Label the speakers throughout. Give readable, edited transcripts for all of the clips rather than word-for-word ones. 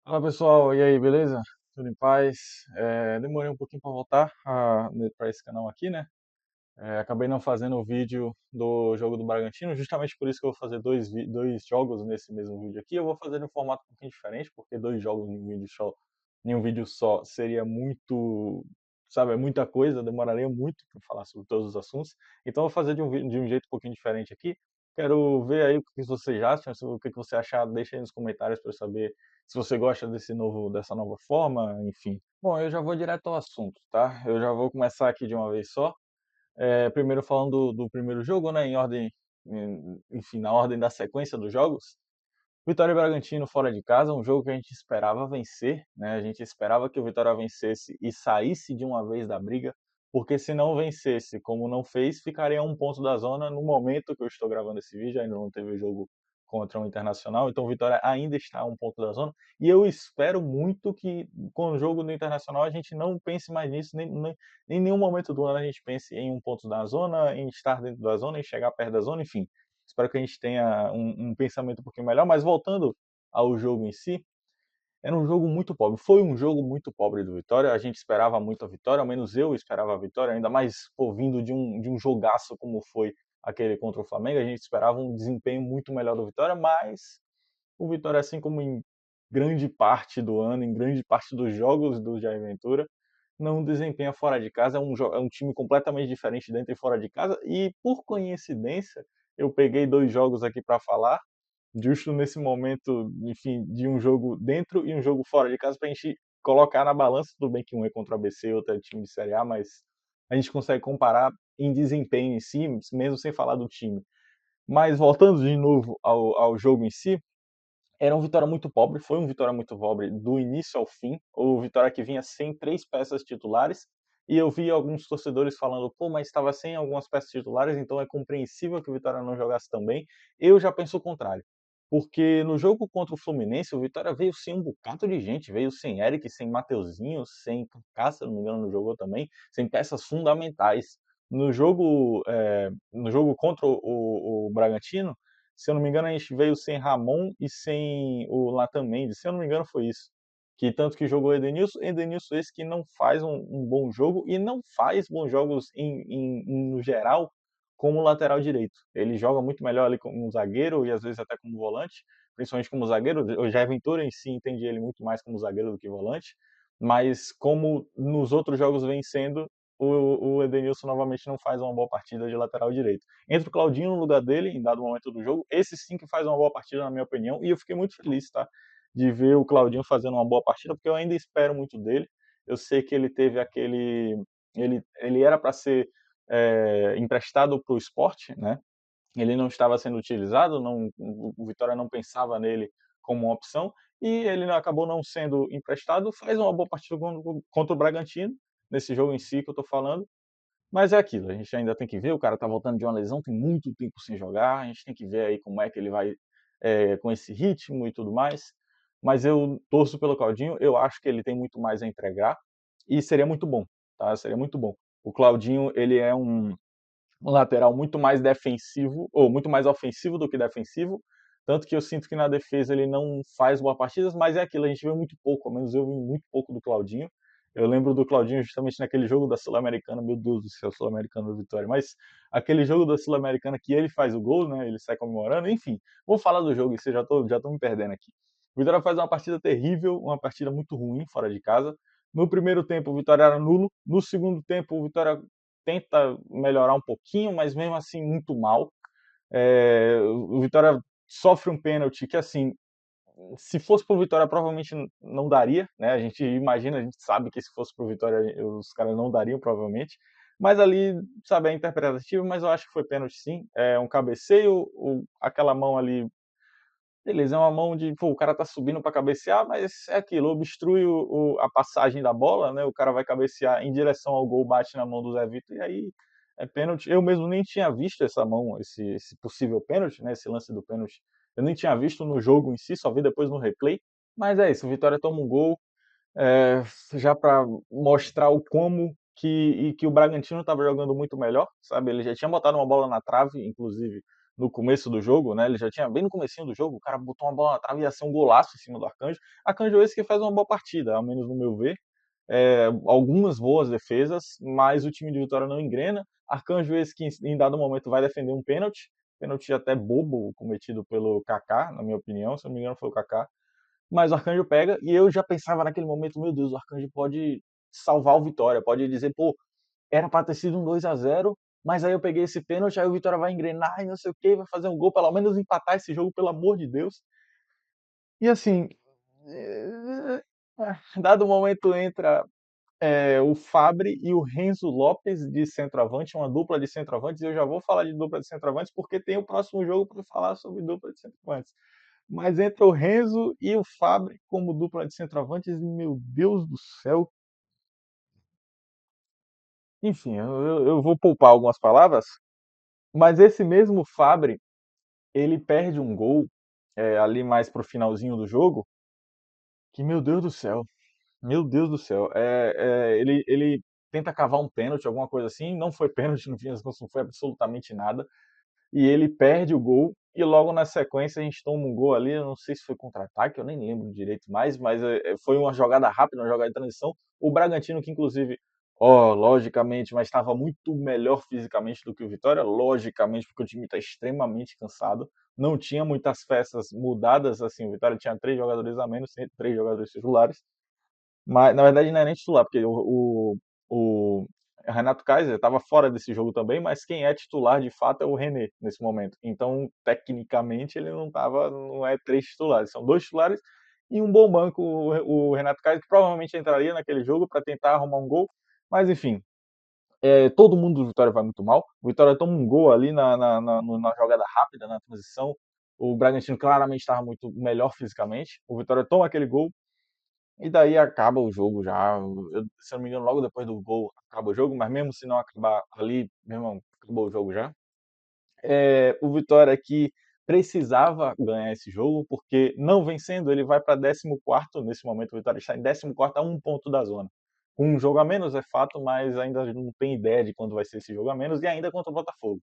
Speaker 1: Fala pessoal, e aí, beleza? Tudo em paz? Demorei um pouquinho para voltar para esse canal aqui, né? Acabei não fazendo o vídeo do jogo do Bragantino, justamente por isso que eu vou fazer dois jogos nesse mesmo vídeo aqui. Eu vou fazer em um formato um pouquinho diferente, porque dois jogos em um vídeo só seria muito, sabe, é muita coisa, demoraria muito para falar sobre todos os assuntos. Então eu vou fazer de um jeito um pouquinho diferente aqui. Quero ver aí o que vocês acham, o que você achar, deixa aí nos comentários para eu saber se você gosta dessa nova forma, enfim. Bom, eu já vou direto ao assunto, tá? Eu já vou começar aqui de uma vez só. Primeiro falando do primeiro jogo, né, enfim, na ordem da sequência dos jogos. Vitória e Bragantino fora de casa, um jogo que a gente esperava vencer, né? A gente esperava que o Vitória vencesse e saísse de uma vez da briga, porque se não vencesse, como não fez, ficaria a um ponto da zona no momento que eu estou gravando esse vídeo, ainda não teve o jogo contra o Internacional, então o Vitória ainda está a um ponto da zona, e eu espero muito que com o jogo do Internacional a gente não pense mais nisso, em nenhum momento do ano a gente pense em um ponto da zona, em estar dentro da zona, em chegar perto da zona, enfim. Espero que a gente tenha um pensamento um pouquinho melhor, mas voltando ao jogo em si, era um jogo muito pobre. Foi um jogo muito pobre do Vitória. A gente esperava muito a vitória, ao menos eu esperava a vitória, ainda mais pô, vindo de um jogaço como foi aquele contra o Flamengo. A gente esperava um desempenho muito melhor do Vitória, mas o Vitória, assim como em grande parte do ano, em grande parte dos jogos do Jair Ventura, não desempenha fora de casa. É um time completamente diferente dentro e fora de casa. E, por coincidência, eu peguei dois jogos aqui para falar, justo nesse momento, enfim, de um jogo dentro e um jogo fora de casa, para a gente colocar na balança. Tudo bem que um é contra o ABC e outro é time de Série A, mas a gente consegue comparar em desempenho em si, mesmo sem falar do time. Mas voltando de novo ao jogo em si, era um Vitória muito pobre, foi um Vitória muito pobre do início ao fim. O Vitória que vinha sem três peças titulares, e eu vi alguns torcedores falando, pô, mas estava sem algumas peças titulares, então é compreensível que o Vitória não jogasse tão bem. Eu já penso o contrário, porque no jogo contra o Fluminense, o Vitória veio sem um bocado de gente, veio sem Eric, sem Mateuzinho, sem Kaká, se não me engano, no jogo também, sem peças fundamentais. No jogo contra o Bragantino, se eu não me engano, a gente veio sem Ramon e sem o Latam Mendes. Se eu não me engano, foi isso. Que tanto que jogou Edenilson esse que não faz um bom jogo e não faz bons jogos no geral como lateral direito. Ele joga muito melhor ali como um zagueiro e às vezes até como volante, principalmente como zagueiro. O Jair Ventura em si entende ele muito mais como zagueiro do que volante, mas como nos outros jogos vem sendo, o Edenilson novamente não faz uma boa partida de lateral direito. Entra o Claudinho no lugar dele, em dado momento do jogo. Esse sim que faz uma boa partida, na minha opinião. E eu fiquei muito feliz, tá? De ver o Claudinho fazendo uma boa partida, porque eu ainda espero muito dele. Eu sei que ele teve aquele. Ele era para ser emprestado para o esporte, né? Ele não estava sendo utilizado, o Vitória não pensava nele como uma opção, e ele acabou não sendo emprestado. Faz uma boa partida contra o Bragantino, nesse jogo em si que eu estou falando, mas é aquilo, a gente ainda tem que ver, o cara tá voltando de uma lesão, tem muito tempo sem jogar, a gente tem que ver aí como é que ele vai com esse ritmo e tudo mais. Mas eu torço pelo Claudinho, eu acho que ele tem muito mais a entregar e seria muito bom, tá? Seria muito bom. O Claudinho, ele é um lateral muito mais defensivo, ou muito mais ofensivo do que defensivo, tanto que eu sinto que na defesa ele não faz boas partidas, mas é aquilo, a gente vê muito pouco, ao menos eu vi muito pouco do Claudinho. Eu lembro do Claudinho justamente naquele jogo da Sul-Americana, meu Deus do céu, Sul-Americana do Vitória, mas aquele jogo da Sul-Americana que ele faz o gol, né, ele sai comemorando, enfim. Vou falar do jogo, isso já tô me perdendo aqui. O Vitória faz uma partida terrível, uma partida muito ruim fora de casa. No primeiro tempo o Vitória era nulo, no segundo tempo o Vitória tenta melhorar um pouquinho, mas mesmo assim muito mal. O Vitória sofre um pênalti que, assim, se fosse pro Vitória, provavelmente não daria, né? A gente imagina, a gente sabe que se fosse pro Vitória, os caras não dariam, provavelmente. Mas ali, sabe, é interpretativo, mas eu acho que foi pênalti sim. É um cabeceio, aquela mão ali. Beleza, é uma mão de. Pô, o cara tá subindo para cabecear, mas é aquilo, obstrui a passagem da bola, né? O cara vai cabecear em direção ao gol, bate na mão do Zé Vitor, e aí é pênalti. Eu mesmo nem tinha visto essa mão, esse possível pênalti, né? Esse lance do pênalti. Eu nem tinha visto no jogo em si, só vi depois no replay. Mas é isso, o Vitória toma um gol, é, já para mostrar o como que o Bragantino estava jogando muito melhor, sabe? Ele já tinha botado uma bola na trave, inclusive no começo do jogo, né? Ele já tinha bem no comecinho do jogo, o cara botou uma bola na trave e ia ser um golaço em cima do Arcanjo. Arcanjo esse que faz uma boa partida, ao menos no meu ver. Algumas boas defesas, mas o time de Vitória não engrena. Arcanjo esse que em dado momento vai defender um pênalti até bobo cometido pelo Kaká, na minha opinião, se não me engano foi o Kaká. Mas o Arcanjo pega e eu já pensava naquele momento, meu Deus, o Arcanjo pode salvar o Vitória, pode dizer, pô, era para ter sido um 2-0, mas aí eu peguei esse pênalti, aí o Vitória vai engrenar e não sei o que, vai fazer um gol, pelo menos empatar esse jogo, pelo amor de Deus. E assim, dado o momento entra o Fabri e o Renzo Lopes de centroavante, uma dupla de centroavantes, e eu já vou falar de dupla de centroavantes porque tem o próximo jogo para falar sobre dupla de centroavantes. Mas entra o Renzo e o Fabri como dupla de centroavantes, e meu Deus do céu. Enfim, eu vou poupar algumas palavras, mas esse mesmo Fabri, ele perde um gol ali mais pro finalzinho do jogo, que meu Deus do céu, meu Deus do céu, ele tenta cavar um pênalti, alguma coisa assim, não foi pênalti, no fim das contas não foi absolutamente nada, e ele perde o gol, e logo na sequência a gente toma um gol ali, eu não sei se foi contra-ataque, eu nem lembro direito mais, mas foi uma jogada rápida, uma jogada de transição. O Bragantino, que inclusive, logicamente, mas estava muito melhor fisicamente do que o Vitória, logicamente, porque o time está extremamente cansado, não tinha muitas peças mudadas, assim, o Vitória tinha 3 jogadores a menos, 3 jogadores titulares, mas na verdade não é nem titular, porque o Renato Kaiser estava fora desse jogo também, mas quem é titular de fato é o René nesse momento. Então, tecnicamente, ele não é 3 titulares, são 2 titulares e um bom banco, o Renato Kaiser, que provavelmente entraria naquele jogo para tentar arrumar um gol. Mas enfim, todo mundo do Vitória vai muito mal. O Vitória toma um gol ali na jogada rápida, na transição. O Bragantino claramente estava muito melhor fisicamente. O Vitória toma aquele gol, e daí acaba o jogo já. Se eu não me engano, logo depois do gol acaba o jogo, mas mesmo se não acabar ali, meu irmão, acabou o jogo já. O Vitória que precisava ganhar esse jogo, porque não vencendo, ele vai para 14º nesse momento. O Vitória está em 14º a um ponto da zona. Com um jogo a menos, é fato, mas ainda não tem ideia de quando vai ser esse jogo a menos, e ainda contra o Botafogo.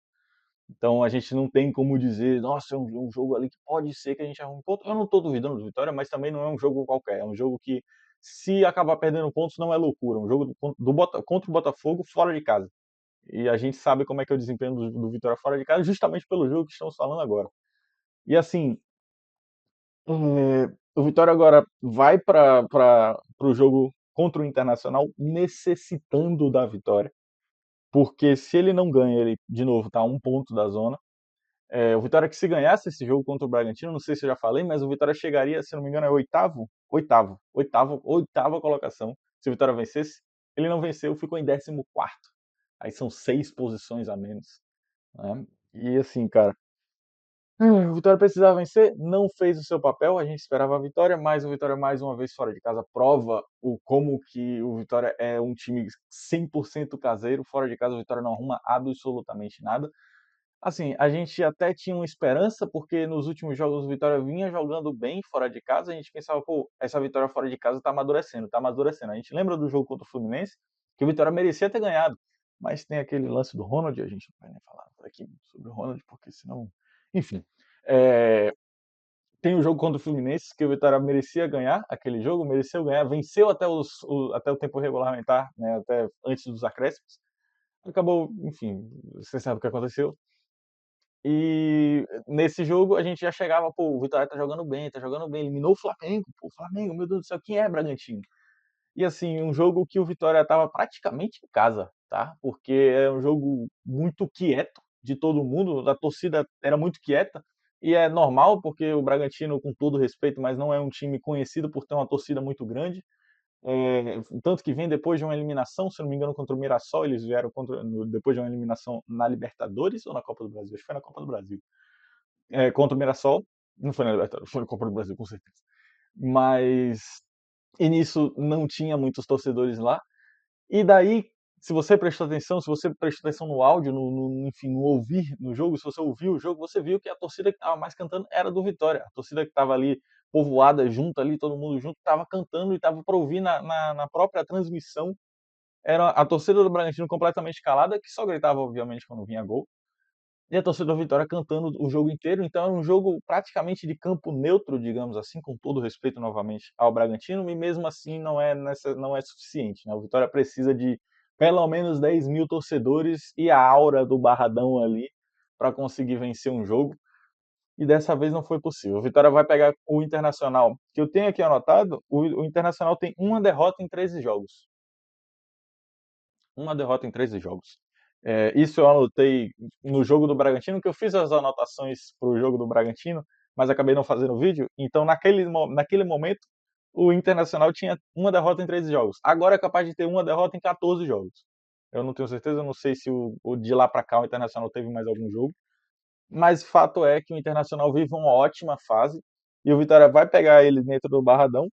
Speaker 1: Então a gente não tem como dizer, nossa, é um jogo ali que pode ser que a gente arrume ponto. Eu não estou duvidando do Vitória, mas também não é um jogo qualquer. É um jogo que, se acabar perdendo pontos, não é loucura. Um jogo contra o Botafogo fora de casa. E a gente sabe como é que é o desempenho do Vitória fora de casa, justamente pelo jogo que estamos falando agora. E assim, o Vitória agora vai para o jogo contra o Internacional necessitando da vitória. Porque se ele não ganha, ele de novo está a um ponto da zona. O Vitória que se ganhasse esse jogo contra o Bragantino, não sei se eu já falei, mas o Vitória chegaria, se não me engano, é oitava colocação. Se o Vitória vencesse, ele não venceu, ficou em 14º. Aí são 6 posições a menos, né? E assim, cara, o Vitória precisava vencer, não fez o seu papel, a gente esperava a vitória, mas o Vitória mais uma vez fora de casa prova como que o Vitória é um time 100% caseiro, fora de casa o Vitória não arruma absolutamente nada. Assim, a gente até tinha uma esperança, porque nos últimos jogos o Vitória vinha jogando bem fora de casa, a gente pensava, pô, essa vitória fora de casa tá amadurecendo, tá amadurecendo. A gente lembra do jogo contra o Fluminense, que o Vitória merecia ter ganhado, mas tem aquele lance do Ronald, a gente não vai nem falar aqui sobre o Ronald, porque senão... Enfim, é... tem o jogo contra o Fluminense, que o Vitória merecia ganhar aquele jogo, mereceu ganhar, venceu até o tempo regulamentar, né, até antes dos acréscimos. Acabou, enfim, você sabe o que aconteceu. E nesse jogo a gente já chegava, pô, o Vitória tá jogando bem, eliminou o Flamengo, pô, Flamengo, meu Deus do céu, quem é Bragantino? E assim, um jogo que o Vitória estava praticamente em casa, tá? Porque é um jogo muito quieto de todo mundo, a torcida era muito quieta, e é normal, porque o Bragantino, com todo respeito, mas não é um time conhecido por ter uma torcida muito grande, tanto que vem depois de uma eliminação, se não me engano, contra o Mirassol, eles vieram depois de uma eliminação na Libertadores ou na Copa do Brasil? Acho que foi na Copa do Brasil. Contra o Mirassol, não foi na Libertadores, foi na Copa do Brasil, com certeza. Mas, e nisso não tinha muitos torcedores lá. E daí, se você prestou atenção, se você prestou atenção no áudio, enfim, no ouvir no jogo, se você ouviu o jogo, você viu que a torcida que estava mais cantando era do Vitória. A torcida que estava ali povoada junto ali, todo mundo junto, estava cantando e estava para ouvir na própria transmissão. Era a torcida do Bragantino completamente calada, que só gritava, obviamente, quando vinha gol. e a torcida do Vitória cantando o jogo inteiro, então é um jogo praticamente de campo neutro, digamos assim, com todo respeito novamente ao Bragantino, e mesmo assim não é suficiente, né, o Vitória precisa de pelo menos 10.000 torcedores e a aura do Barradão ali, para conseguir vencer um jogo, e dessa vez não foi possível. O Vitória vai pegar o Internacional, que eu tenho aqui anotado, o Internacional tem uma derrota em 13 jogos. Uma derrota em 13 jogos. Isso eu anotei no jogo do Bragantino, que eu fiz as anotações para o jogo do Bragantino, mas acabei não fazendo vídeo. Então, naquele momento, o Internacional tinha uma derrota em 13 jogos. Agora é capaz de ter uma derrota em 14 jogos. Eu não tenho certeza, eu não sei se o de lá para cá o Internacional teve mais algum jogo, mas fato é que o Internacional vive uma ótima fase e o Vitória vai pegar ele dentro do Barradão.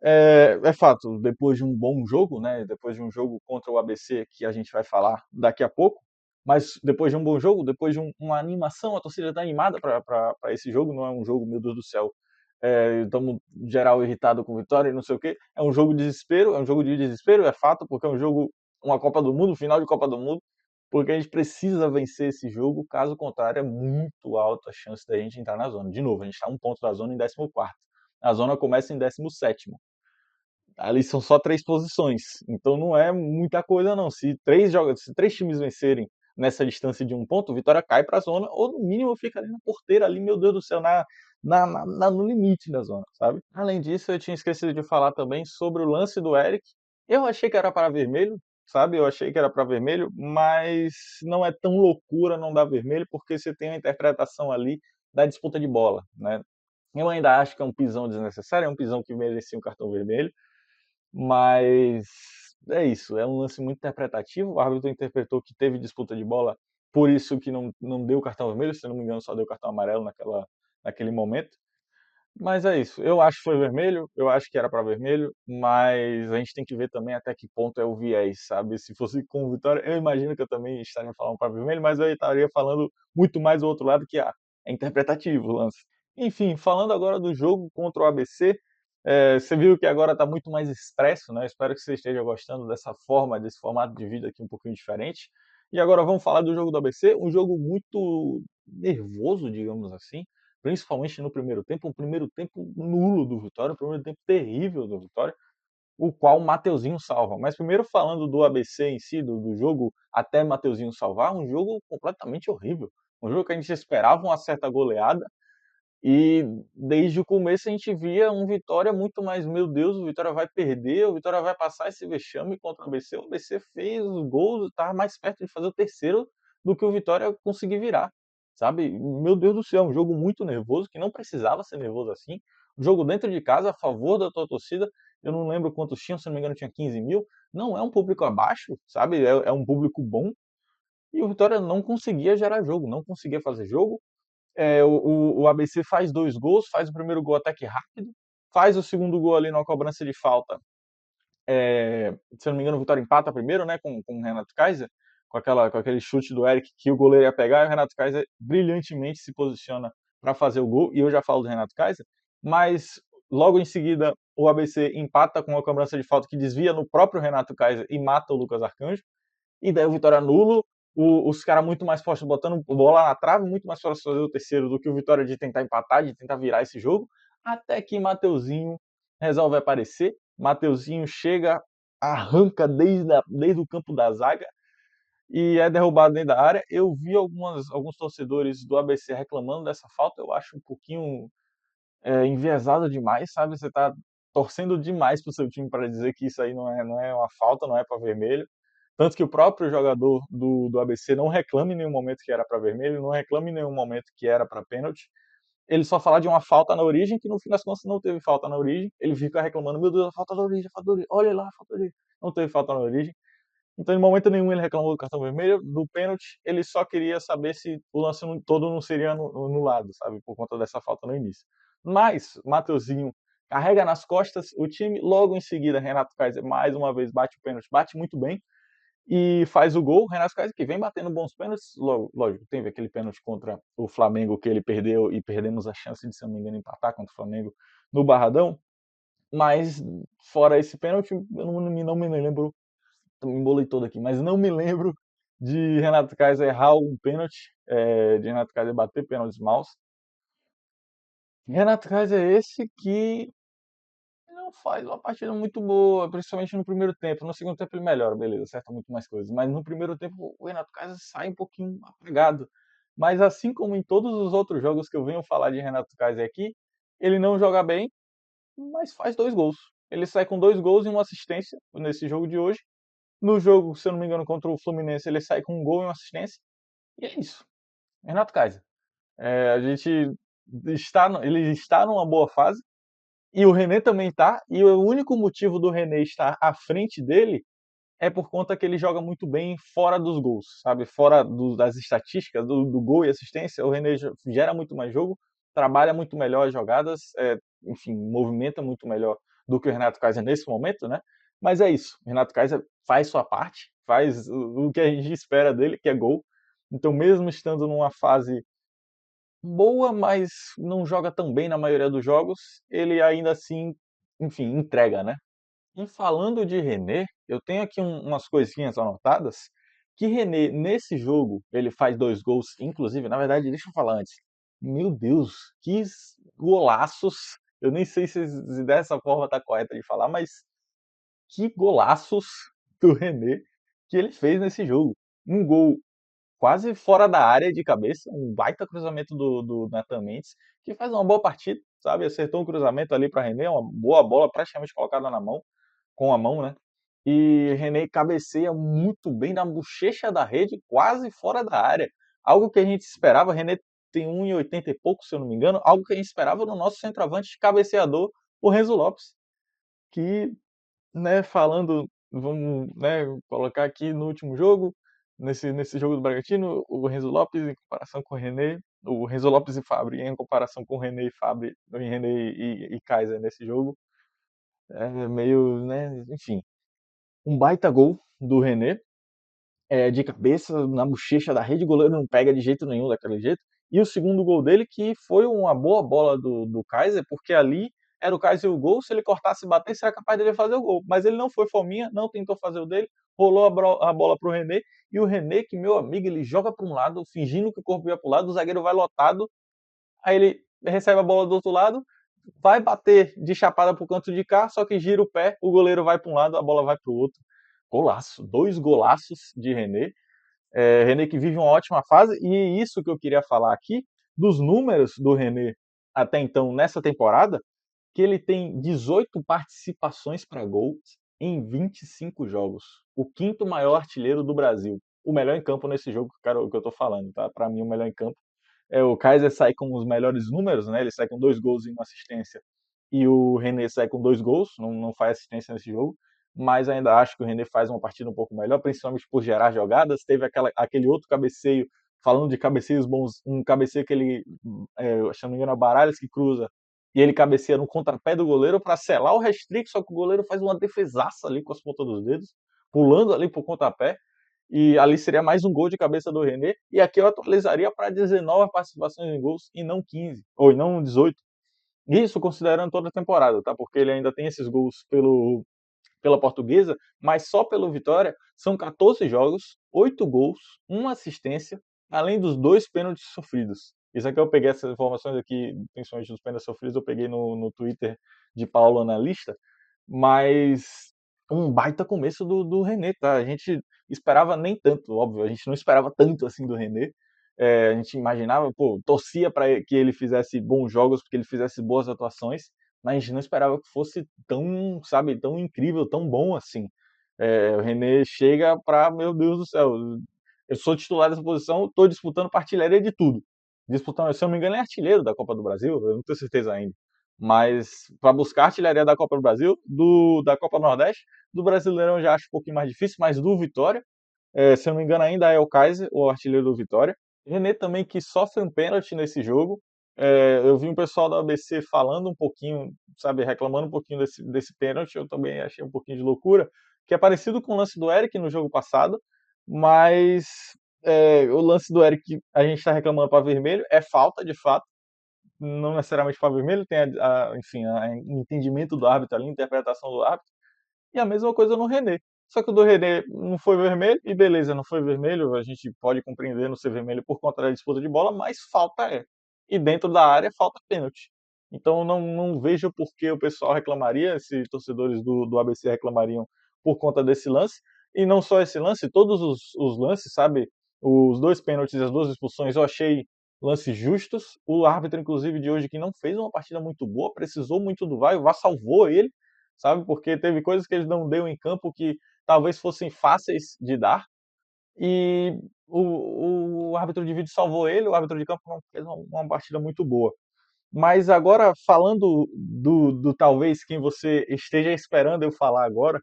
Speaker 1: É fato, depois de um bom jogo, né, depois de um jogo contra o ABC, que a gente vai falar daqui a pouco, mas depois de um bom jogo, depois de uma animação, a torcida está animada para esse jogo, não é um jogo, meu Deus do céu, estamos geral irritado com vitória e não sei o quê, é um jogo de desespero, é um jogo de desespero, é fato, porque é um jogo, uma Copa do Mundo, final de Copa do Mundo, porque a gente precisa vencer esse jogo, caso contrário, é muito alta a chance da gente entrar na zona. De novo, a gente está um ponto da zona em 14º. A zona começa em 17º. Ali são só 3 posições, então não é muita coisa não. Se 3 times vencerem nessa distância de um ponto, o Vitória cai para a zona, ou no mínimo fica ali na porteira, ali, meu Deus do céu, no limite da zona, sabe? Além disso, eu tinha esquecido de falar também sobre o lance do Eric. Eu achei que era para vermelho, sabe? Eu achei que era para vermelho, mas não é tão loucura não dar vermelho, porque você tem a interpretação ali da disputa de bola, né? Eu ainda acho que é um pisão desnecessário, é um pisão que merecia um cartão vermelho, mas é isso, é um lance muito interpretativo. O árbitro interpretou que teve disputa de bola, por isso que não deu cartão vermelho, se não me engano, só deu cartão amarelo naquele momento. Mas é isso, eu acho que foi vermelho, eu acho que era para vermelho, mas a gente tem que ver também até que ponto é o viés, sabe? Se fosse com o Vitória, eu imagino que eu também estaria falando para vermelho, mas eu estaria falando muito mais do outro lado, que é interpretativo o lance. Enfim, falando agora do jogo contra o ABC, você viu que agora está muito mais expresso, né? Espero que você esteja gostando dessa forma, desse formato de vídeo aqui um pouquinho diferente. E agora vamos falar do jogo do ABC, um jogo muito nervoso, digamos assim, principalmente no primeiro tempo, um primeiro tempo nulo do Vitória, um primeiro tempo terrível do Vitória, o qual o Mateuzinho salva. Mas primeiro falando do ABC em si, do jogo até Mateuzinho salvar, um jogo completamente horrível. Um jogo que a gente esperava uma certa goleada, e desde o começo a gente via um Vitória muito mais, meu Deus, o Vitória vai perder, o Vitória vai passar esse vexame contra o ABC. O ABC fez os gols, estava mais perto de fazer o terceiro do que o Vitória conseguir virar, sabe? Meu Deus do céu, um jogo muito nervoso, que não precisava ser nervoso assim. Um jogo dentro de casa, a favor da tua torcida. Eu não lembro quantos tinham, se não me engano tinha 15 mil. Não é um público abaixo, sabe? É um público bom. E o Vitória não conseguia gerar jogo, não conseguia fazer jogo. O ABC faz 2 gols, faz o primeiro gol até que rápido, faz o segundo gol ali numa cobrança de falta. Se eu não me engano, o Vitória empata primeiro, né, com o Renato Kaiser, com aquele chute do Eric que o goleiro ia pegar, e o Renato Kaiser brilhantemente se posiciona para fazer o gol, e eu já falo do Renato Kaiser, mas logo em seguida o ABC empata com uma cobrança de falta que desvia no próprio Renato Kaiser e mata o Lucas Arcanjo, e daí o Vitória nulo, os caras muito mais fortes botando bola na trave, muito mais fortes fazer o terceiro do que o Vitória de tentar empatar, de tentar virar esse jogo, até que Mateuzinho resolve aparecer. Mateuzinho chega, arranca desde o campo da zaga e é derrubado dentro da área. Eu vi alguns torcedores do ABC reclamando dessa falta, eu acho um pouquinho enviesado demais, sabe? Você tá torcendo demais pro seu time para dizer que isso aí não é uma falta, não é para vermelho. Tanto que o próprio jogador do ABC não reclama em nenhum momento que era para vermelho, não reclama em nenhum momento que era para pênalti. Ele só fala de uma falta na origem, que no fim das contas não teve falta na origem. Ele fica reclamando, meu Deus, a falta na origem, a falta na origem, olha lá, a falta na origem. Não teve falta na origem. Então, em momento nenhum, ele reclamou do cartão vermelho, do pênalti. Ele só queria saber se o lance todo não seria anulado, sabe? Por conta dessa falta no início. Mas, Mateuzinho carrega nas costas o time. Logo em seguida, Renato Kaiser mais uma vez bate o pênalti, bate muito bem e faz o gol. Renato Kaiser que vem batendo bons pênaltis. Lógico, teve aquele pênalti contra o Flamengo que ele perdeu e perdemos a chance de, se não me engano, empatar contra o Flamengo no Barradão. Mas, fora esse pênalti, eu não me lembro, me embolei todo aqui, mas não me lembro de Renato Kaiser errar um pênalti, de Renato Kaiser bater pênaltis maus. Renato Kaiser é esse que não faz uma partida muito boa, principalmente no primeiro tempo. No segundo tempo ele melhora, beleza, acerta muito mais coisas. Mas no primeiro tempo o Renato Kaiser sai um pouquinho apagado. Mas assim como em todos os outros jogos que eu venho falar de Renato Kaiser aqui, ele não joga bem, mas faz 2 gols. Ele sai com 2 gols e uma assistência nesse jogo de hoje. No jogo, se eu não me engano, contra o Fluminense, ele sai com um gol e uma assistência. E é isso. Renato Kaiser. A gente ele está numa boa fase. E o René também tá. E o único motivo do René estar à frente dele é por conta que ele joga muito bem fora dos gols, sabe? Fora das estatísticas, do gol e assistência, o René gera muito mais jogo, trabalha muito melhor as jogadas, enfim, movimenta muito melhor do que o Renato Kaiser nesse momento, né? Mas é isso, o Renato Kaiser faz sua parte, faz o que a gente espera dele, que é gol. Então, mesmo estando numa fase boa, mas não joga tão bem na maioria dos jogos, ele ainda assim, enfim, entrega, né? E falando de René, eu tenho aqui umas coisinhas anotadas, que René, nesse jogo, ele faz 2 gols, inclusive, na verdade, deixa eu falar antes. Meu Deus, que golaços! Eu nem sei se dessa forma tá correta de falar, mas que golaços do René que ele fez nesse jogo. Um gol quase fora da área de cabeça, um baita cruzamento do Nathan Mendes, que faz uma boa partida, sabe? Acertou um cruzamento ali para René, uma boa bola praticamente colocada na mão, com a mão, né? E René cabeceia muito bem na bochecha da rede, quase fora da área. Algo que a gente esperava, René tem 1,80 e pouco, se eu não me engano, algo que a gente esperava no nosso centroavante cabeceador, o Renzo Lopes, que, né, falando, vamos, né, colocar aqui no último jogo, nesse jogo do Bragantino, o Renzo Lopes em comparação com o René, o Renzo Lopes e Fabri em comparação com o René e Fabri, René e Kaiser nesse jogo, é meio, né, enfim, um baita gol do René, de cabeça na bochecha da rede, o goleiro não pega de jeito nenhum daquele jeito. E o segundo gol dele, que foi uma boa bola do Kaiser, porque ali era o Kaiser e o gol, se ele cortasse e batesse, era capaz dele fazer o gol. Mas ele não foi fominha, não tentou fazer o dele, rolou a bola pro René, e o René, que meu amigo, ele joga para um lado, fingindo que o corpo ia pro lado, o zagueiro vai lotado, aí ele recebe a bola do outro lado, vai bater de chapada pro canto de cá, só que gira o pé, o goleiro vai para um lado, a bola vai pro outro. Golaço, 2 golaços de René. René que vive uma ótima fase, e isso que eu queria falar aqui, dos números do René até então nessa temporada, que ele tem 18 participações para gols em 25 jogos. O quinto maior artilheiro do Brasil. O melhor em campo nesse jogo que eu estou falando, tá? Para mim, o melhor em campo o Kaiser sai com os melhores números, né? Ele sai com 2 gols e uma assistência. E o René sai com 2 gols, não faz assistência nesse jogo. Mas ainda acho que o René faz uma partida um pouco melhor, principalmente por gerar jogadas. Teve aquele outro cabeceio, falando de cabeceios bons, um cabeceio que ele, se não me engano, é Baralhas que cruza. E ele cabeceia no contrapé do goleiro para selar o hat-trick, só que o goleiro faz uma defesaça ali com as pontas dos dedos, pulando ali pro contrapé, e ali seria mais um gol de cabeça do René, e aqui eu atualizaria para 19 participações em gols e não 15, ou não 18. Isso considerando toda a temporada, tá? Porque ele ainda tem esses gols pela Portuguesa, mas só pelo Vitória são 14 jogos, 8 gols, uma assistência, além dos 2 pênaltis sofridos. Isso aqui eu peguei essas informações aqui, principalmente dos pênaltis sofridos, eu peguei no Twitter de Paulo Analista, mas um baita começo do René, tá? A gente esperava nem tanto, óbvio, a gente não esperava tanto assim do René. A gente imaginava, pô, torcia para que ele fizesse bons jogos, porque ele fizesse boas atuações, mas a gente não esperava que fosse tão, sabe, tão incrível, tão bom assim. O René chega para, meu Deus do céu, eu sou titular dessa posição, estou disputando artilharia de tudo. Disputando, se eu não me engano, é artilheiro da Copa do Brasil, eu não tenho certeza ainda. Mas para buscar a artilharia da Copa do Brasil, da Copa do Nordeste, do Brasileirão eu já acho um pouquinho mais difícil, mas do Vitória, se eu não me engano, ainda é o Kaiser, o artilheiro do Vitória. René também que sofre um pênalti nesse jogo. Eu vi um pessoal da ABC falando um pouquinho, sabe, reclamando um pouquinho desse pênalti. Eu também achei um pouquinho de loucura, que é parecido com o lance do Eric no jogo passado, mas o lance do Eric a gente está reclamando para vermelho, é falta de fato, não necessariamente para vermelho, tem enfim, o entendimento do árbitro ali, a interpretação do árbitro, e a mesma coisa no René. Só que o do René não foi vermelho, e beleza, não foi vermelho, a gente pode compreender não ser vermelho por conta da disputa de bola, mas falta é. E dentro da área falta pênalti. Então não vejo por que o pessoal reclamaria, se torcedores do ABC reclamariam por conta desse lance. E não só esse lance, todos os lances, sabe? Os dois pênaltis e as duas expulsões eu achei lances justos. O árbitro, inclusive, de hoje, que não fez uma partida muito boa, precisou muito do VAR, o VAR salvou ele, sabe? Porque teve coisas que ele não deu em campo que talvez fossem fáceis de dar, e o árbitro de vídeo salvou ele, o árbitro de campo não fez uma partida muito boa. Mas agora, falando do talvez quem você esteja esperando eu falar agora,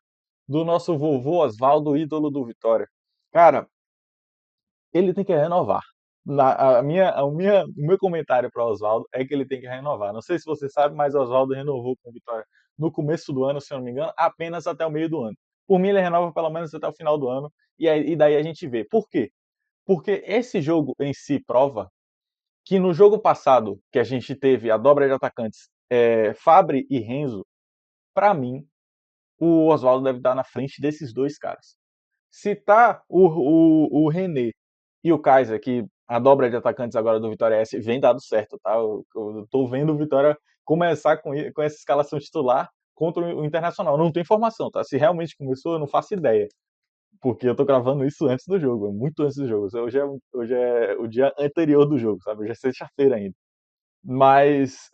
Speaker 1: do nosso vovô Oswaldo, ídolo do Vitória. Cara, ele tem que renovar. O meu comentário para o Oswaldo é que ele tem que renovar. Não sei se você sabe, mas o Oswaldo renovou com o Vitória no começo do ano, se eu não me engano, apenas até o meio do ano. Por mim, ele renova pelo menos até o final do ano, e daí a gente vê. Por quê? Porque esse jogo em si prova que no jogo passado, que a gente teve a dobra de atacantes, Fabri e Renzo, para mim, o Oswaldo deve estar na frente desses dois caras. Se tá o René e o Kaiser, que a dobra de atacantes agora do Vitória S vem dado certo, tá? Eu tô vendo o Vitória começar com essa escalação titular contra o Internacional. Não tem informação, tá? Se realmente começou, eu não faço ideia. Porque eu tô gravando isso antes do jogo, muito antes do jogo. Hoje é o dia anterior do jogo, sabe? Hoje é sexta-feira ainda. Mas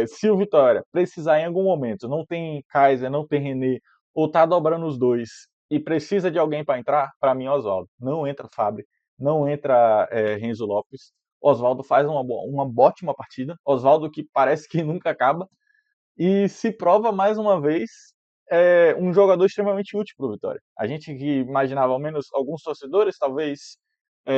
Speaker 1: se o Vitória precisar em algum momento, não tem Kaiser, não tem René, ou tá dobrando os dois e precisa de alguém para entrar, para mim é Oswaldo. Não entra Fábio, não entra Renzo Lopes. Oswaldo faz uma ótima partida. Oswaldo que parece que nunca acaba e se prova mais uma vez um jogador extremamente útil para o Vitória. A gente que imaginava, ao menos alguns torcedores, talvez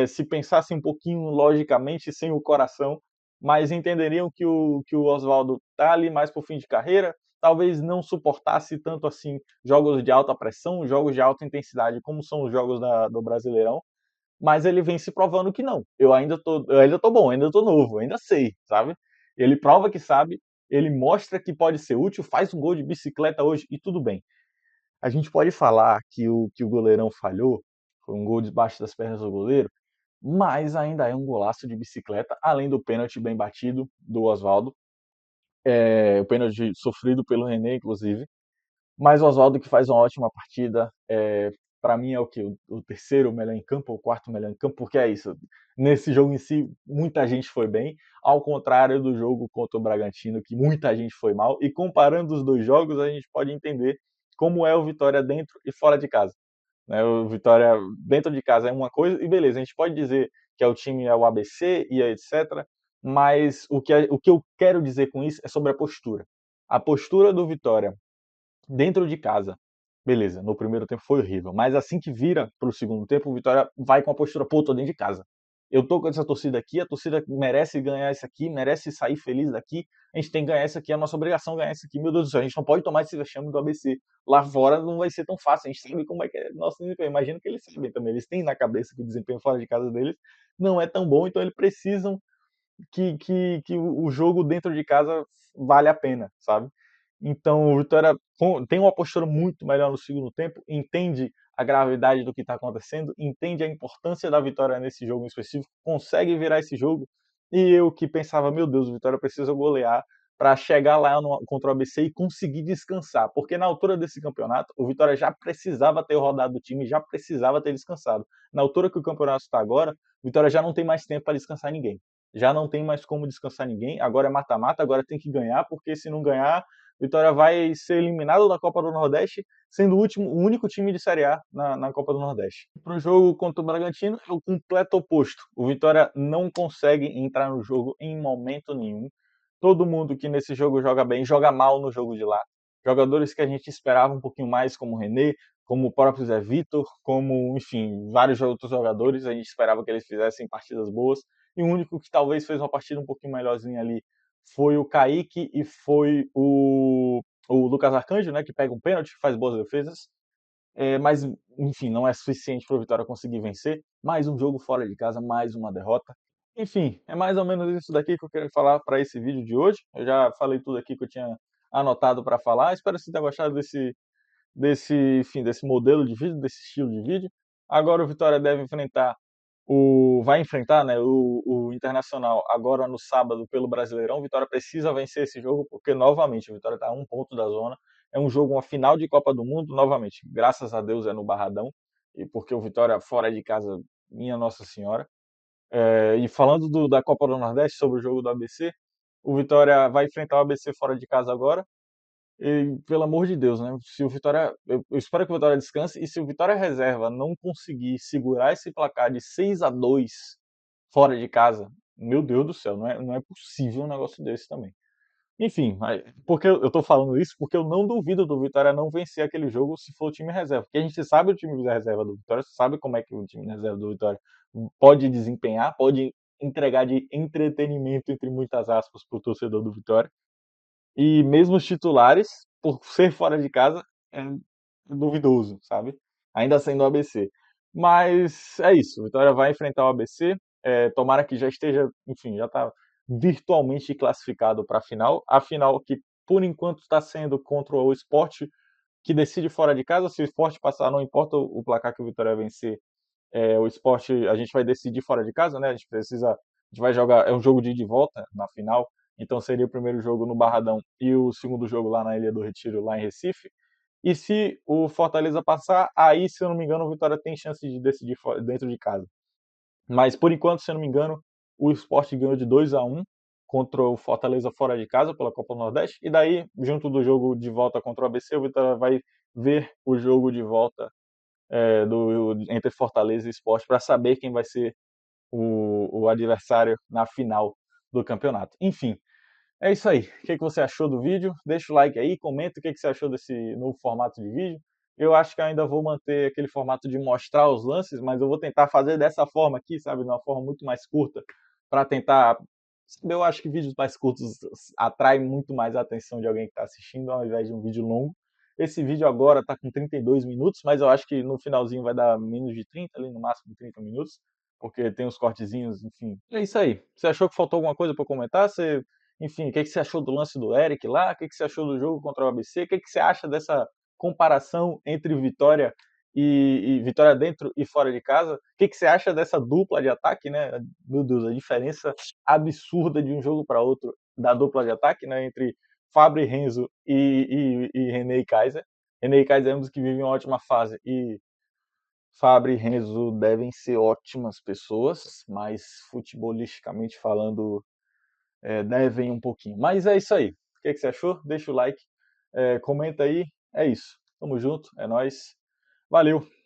Speaker 1: se pensasse um pouquinho logicamente, sem o coração, mas entenderiam que o Oswaldo está ali mais para o fim de carreira, talvez não suportasse tanto assim jogos de alta pressão, jogos de alta intensidade, como são os jogos do Brasileirão, mas ele vem se provando que não. Eu ainda tô bom, ainda tô novo, ainda sei, sabe? Ele prova que sabe, ele mostra que pode ser útil, faz um gol de bicicleta hoje e tudo bem. A gente pode falar que o goleirão falhou, foi um gol debaixo das pernas do goleiro, mas ainda é um golaço de bicicleta, além do pênalti bem batido do Oswaldo, o pênalti sofrido pelo René, inclusive. Mas o Oswaldo que faz uma ótima partida, para mim é o que? O terceiro melhor em campo, ou o quarto melhor em campo, porque é isso. Nesse jogo em si, muita gente foi bem, ao contrário do jogo contra o Bragantino, que muita gente foi mal. E comparando os dois jogos, a gente pode entender como é o Vitória dentro e fora de casa. Né? O Vitória dentro de casa é uma coisa, e beleza, a gente pode dizer que o time é o ABC e etc. Mas o que eu quero dizer com isso é sobre a postura. A postura do Vitória dentro de casa, beleza, no primeiro tempo foi horrível, mas assim que vira pro segundo tempo, o Vitória vai com a postura, pô, tô dentro de casa. Eu tô com essa torcida aqui, a torcida merece ganhar isso aqui, merece sair feliz daqui, a gente tem que ganhar isso aqui, é a nossa obrigação ganhar isso aqui, meu Deus do céu, a gente não pode tomar esse vexame do ABC. Lá fora não vai ser tão fácil, a gente sabe como é que é nosso desempenho, imagino que eles sabem também, eles têm na cabeça que o desempenho fora de casa deles não é tão bom, então eles precisam que o jogo dentro de casa vale a pena, sabe? Então o Vitória tem uma postura muito melhor no segundo tempo, entende a gravidade do que está acontecendo, entende a importância da vitória nesse jogo em específico, consegue virar esse jogo. E eu que pensava, meu Deus, o Vitória precisa golear para chegar lá contra o ABC e conseguir descansar, porque na altura desse campeonato o Vitória já precisava ter rodado o time, já precisava ter descansado. Na altura que o campeonato está agora, o Vitória já não tem mais tempo para descansar ninguém. Já não tem mais como descansar ninguém. Agora é mata-mata, agora tem que ganhar, porque se não ganhar, Vitória vai ser eliminado da Copa do Nordeste, sendo o único time de Série A na Copa do Nordeste. Para o jogo contra o Bragantino, é o completo oposto. O Vitória não consegue entrar no jogo em momento nenhum. Todo mundo que nesse jogo joga bem, joga mal no jogo de lá. Jogadores que a gente esperava um pouquinho mais, como o René, como o próprio Zé Vitor, como, enfim, vários outros jogadores, a gente esperava que eles fizessem partidas boas. E o único que talvez fez uma partida um pouquinho melhorzinha ali foi o Kaique e foi o Lucas Arcanjo, né, que pega um pênalti, faz boas defesas. Mas, enfim, não é suficiente para o Vitória conseguir vencer. Mais um jogo fora de casa, mais uma derrota. Enfim, é mais ou menos isso daqui que eu queria falar para esse vídeo de hoje. Eu já falei tudo aqui que eu tinha anotado para falar. Espero que você tenha gostado enfim, desse modelo de vídeo, desse estilo de vídeo. Agora o Vitória vai enfrentar, né, o Internacional agora no sábado pelo Brasileirão. O Vitória precisa vencer esse jogo porque novamente o Vitória está a 1 ponto da zona. É um jogo, uma final de Copa do Mundo, novamente. Graças a Deus é no Barradão e porque o Vitória fora de casa, minha Nossa Senhora. E falando da Copa do Nordeste, sobre o jogo do ABC, o Vitória vai enfrentar o ABC fora de casa agora. E, pelo amor de Deus, né? Se o Vitória, eu espero que o Vitória descanse, e se o Vitória reserva não conseguir segurar esse placar de 6-2 fora de casa, meu Deus do céu, não é possível um negócio desse também. Enfim, porque eu tô falando isso porque eu não duvido do Vitória não vencer aquele jogo se for o time reserva. Porque a gente sabe o time reserva do Vitória, sabe como é que o time reserva do Vitória pode desempenhar, pode entregar de entretenimento, entre muitas aspas, para o torcedor do Vitória. E mesmo os titulares, por ser fora de casa, é duvidoso, sabe? Ainda sendo o ABC. Mas é isso, o Vitória vai enfrentar o ABC. Tomara que já esteja, enfim, já está virtualmente classificado para a final. A final que, por enquanto, está sendo contra o Sport, que decide fora de casa. Se o Sport passar, não importa o placar que o Vitória vencer, o Sport a gente vai decidir fora de casa, né? A gente vai jogar, é um jogo de ida e volta na final, então seria o primeiro jogo no Barradão e o segundo jogo lá na Ilha do Retiro, lá em Recife. E se o Fortaleza passar, aí, se eu não me engano, o Vitória tem chance de decidir dentro de casa. Mas por enquanto, se eu não me engano, o Sport ganhou de 2-1 contra o Fortaleza fora de casa pela Copa do Nordeste. E daí, junto do jogo de volta contra o ABC, o Vitória vai ver o jogo de volta entre Fortaleza e Sport para saber quem vai ser o adversário na final do campeonato. Enfim, é isso aí. O que você achou do vídeo? Deixa o like aí, comenta o que você achou desse novo formato de vídeo. Eu acho que ainda vou manter aquele formato de mostrar os lances, mas eu vou tentar fazer dessa forma aqui, sabe? De uma forma muito mais curta, para tentar. Eu acho que vídeos mais curtos atraem muito mais a atenção de alguém que está assistindo, ao invés de um vídeo longo. Esse vídeo agora está com 32 minutos, mas eu acho que no finalzinho vai dar menos de 30, ali no máximo 30 minutos, porque tem os cortezinhos, enfim. É isso aí. Você achou que faltou alguma coisa para comentar? Enfim, o que você achou do lance do Eric lá? O que você achou do jogo contra o ABC? O que você acha dessa comparação entre Vitória e Vitória dentro e fora de casa? O que você acha dessa dupla de ataque, né? Meu Deus, a diferença absurda de um jogo para outro da dupla de ataque, né? Entre Fábio Renzo e René e Kaiser. René e Kaiser ambos que vivem uma ótima fase e Fábio e Renzo devem ser ótimas pessoas, mas futebolisticamente falando, devem um pouquinho. Mas é isso aí. O que você achou? Deixa o like, comenta aí. É isso. Tamo junto, é nóis. Valeu!